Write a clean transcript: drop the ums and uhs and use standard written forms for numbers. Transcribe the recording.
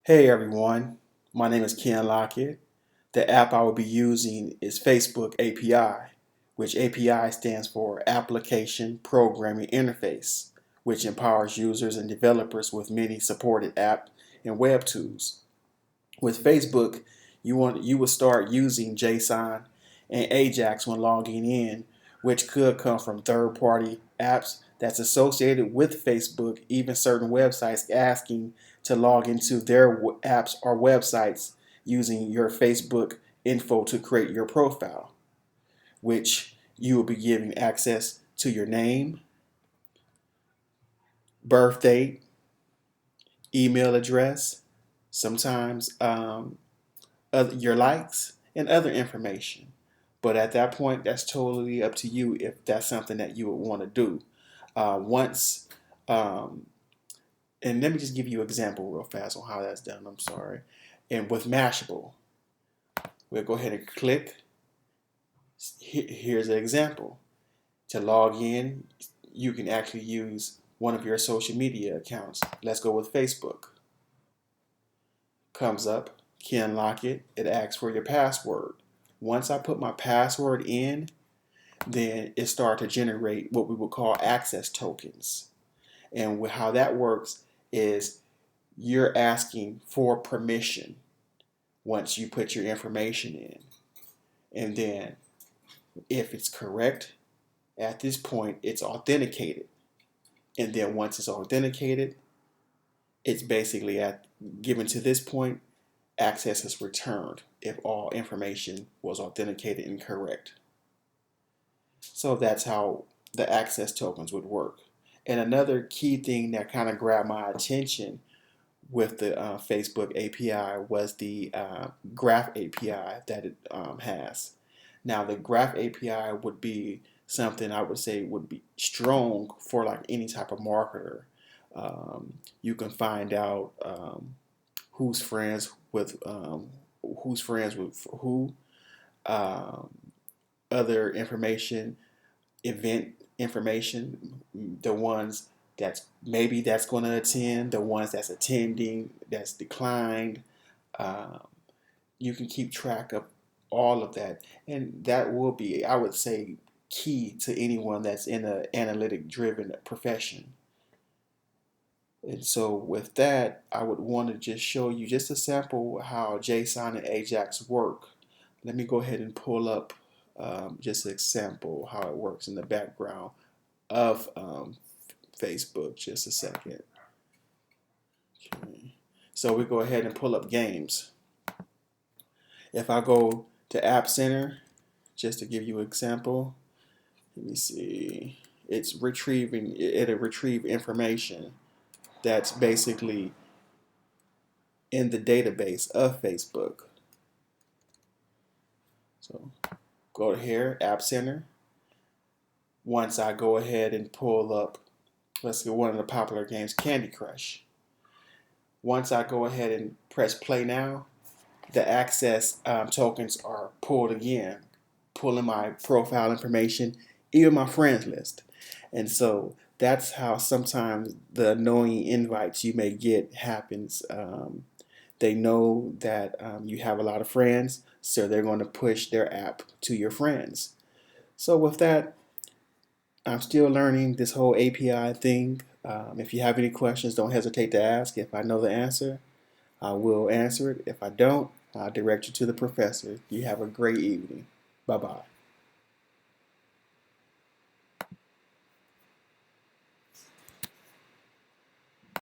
Hey everyone, my name is Ken Lockett. The app I will be using is Facebook API, which API stands for Application Programming Interface, which empowers users and developers with many supported app and web tools. With Facebook, you will start using JSON and Ajax when logging in, which could come from third-party apps that's associated with Facebook, even certain websites asking to log into their apps or websites using your Facebook info to create your profile, which you will be giving access to your name, birth date, email address, sometimes your likes, and other information. But at that point, that's totally up to you if that's something that you would want to do. Once, and let me just give you an example real fast on how that's done. I'm sorry. And with Mashable, we'll go ahead and click. Here's an example. To log in, you can actually use one of your social media accounts. Let's go with Facebook. Comes up, Ken Lockett. It asks for your password. Once I put my password in, then it starts to generate what we would call access tokens. And how that works is you're asking for permission once you put your information in. And then if it's correct, at this point, it's authenticated. And then once it's authenticated, it's basically given to this point, access is returned if all information was authenticated and correct. So that's how the access tokens would work. And another key thing that kind of grabbed my attention with the Facebook API was the Graph API that it has. Now the Graph API would be something I would say would be strong for like any type of marketer. You can find out who's friends with who, other information, event information, the ones that's going to attend, the ones that's attending, that's declined. Um, you can keep track of all of that, and that will be, I would say, key to anyone that's in an analytic-driven profession. And so with that, I would want to just show you just a sample how JSON and Ajax work. Let me go ahead and pull up just an example how it works in the background of Facebook. Just a second. Okay. So we go ahead and pull up games. If I go to App Center, just to give you an example, let me see. It'll retrieve information that's basically in the database of Facebook. So go here, App Center. Once I go ahead and pull up, let's go one of the popular games, Candy Crush. Once I go ahead and press play now, the access tokens are pulled again, pulling my profile information, even my friends list. And so that's how sometimes the annoying invites you may get happens. They know that you have a lot of friends, so they're going to push their app to your friends. So with that, I'm still learning this whole API thing. If you have any questions, don't hesitate to ask. If I know the answer, I will answer it. If I don't, I'll direct you to the professor. You have a great evening. Bye-bye.